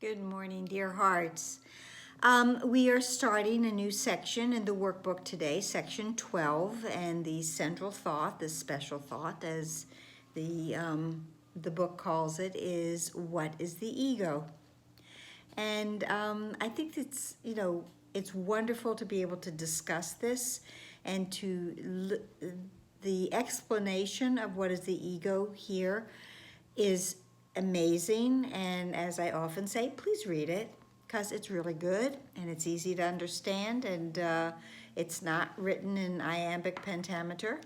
Good morning, dear hearts. We are starting a new section in the workbook today, section 12, and the central thought, the special thought, as the book calls it, is what is the ego? And I think it's wonderful to be able to discuss this and the explanation of what is the ego here is amazing. And as I often say, please read it because it's really good and it's easy to understand, and it's not written in iambic pentameter.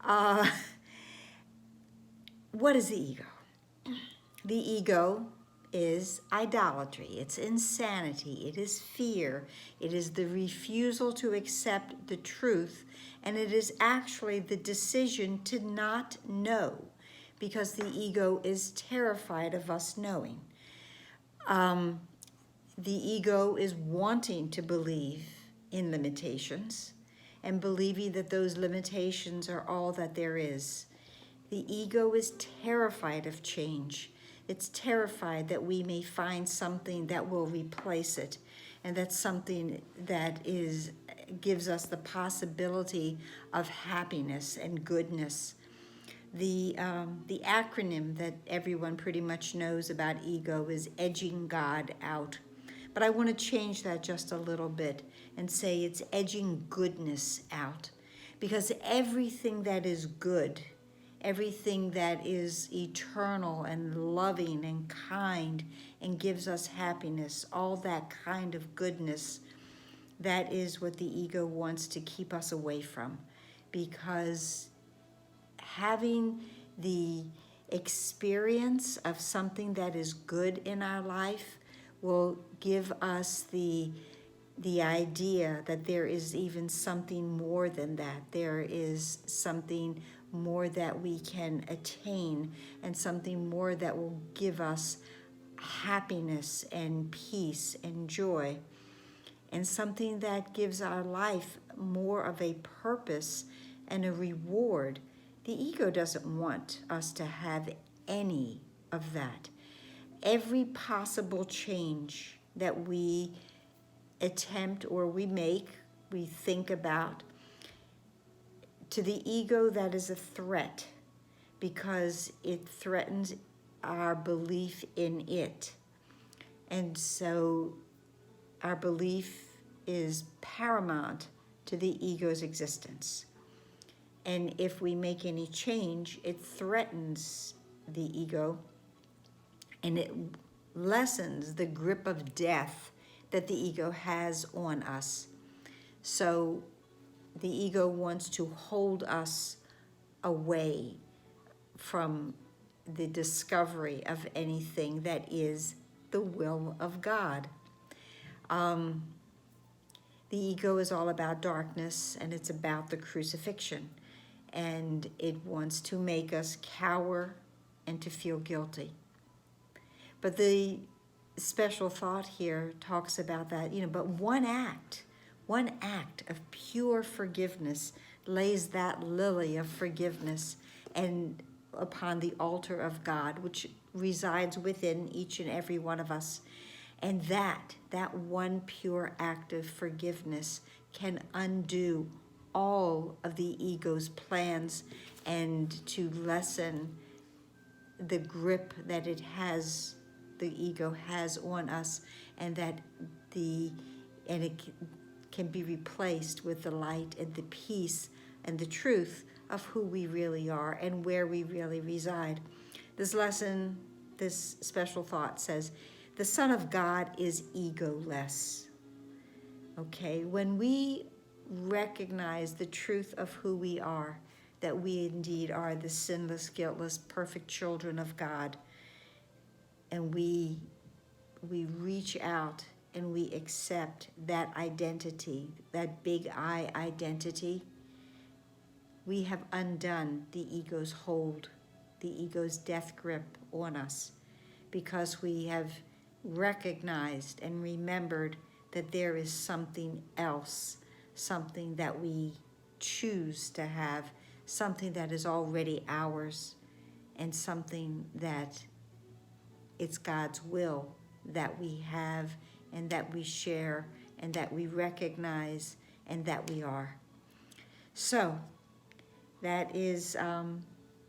Uh, what is the ego? The ego is idolatry, it's insanity, it is fear, it is the refusal to accept the truth, and it is actually the decision to not know because the ego is terrified of us knowing. The ego is wanting to believe in limitations and believing that those limitations are all that there is. The ego is terrified of change. It's terrified that we may find something that will replace it, and that's something that gives us the possibility of happiness and goodness. The acronym that everyone pretty much knows about ego is edging God out. But I want to change that just a little bit and say it's edging goodness out. Because everything that is good, everything that is eternal and loving and kind and gives us happiness, all that kind of goodness, that is what the ego wants to keep us away from. Because having the experience of something that is good in our life will give us the idea that there is even something more than that. There is something more that we can attain, and something more that will give us happiness and peace and joy, and something that gives our life more of a purpose and a reward. The ego doesn't want us to have any of that. Every possible change that we attempt or we make, we think about, to the ego, that is a threat because it threatens our belief in it. And so our belief is paramount to the ego's existence. And if we make any change, it threatens the ego and it lessens the grip of death that the ego has on us. So the ego wants to hold us away from the discovery of anything that is the will of God. The ego is all about darkness, and it's about the crucifixion. And it wants to make us cower and to feel guilty. But the special thought here talks about that, but one act of pure forgiveness lays that lily of forgiveness and upon the altar of God, which resides within each and every one of us. And that one pure act of forgiveness can undo all of the ego's plans and to lessen the grip that the ego has on us, and it can be replaced with the light and the peace and the truth of who we really are and where we really reside. This lesson, this special thought says, the Son of God is egoless. Okay, when we recognize the truth of who we are, that we indeed are the sinless, guiltless, perfect children of God, and we reach out and we accept that identity, that big I identity, we have undone the ego's hold, the ego's death grip on us, because we have recognized and remembered that there is something else, something that we choose to have, something that is already ours, and something that it's God's will that we have and that we share and that we recognize and that we are. So that is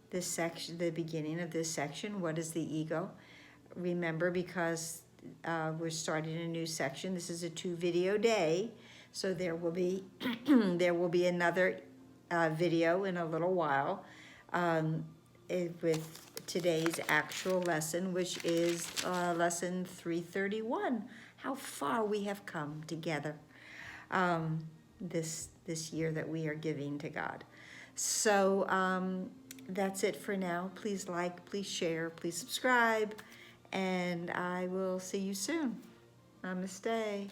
this section, the beginning of this section. What is the ego? Remember, because we're starting a new section. This is a 2-video day, so there will be there will be another video in a little while with today's actual lesson, which is lesson 331. How far we have come together this year that we are giving to God. So that's it for now. Please like, please share, please subscribe, and I will see you soon. Namaste.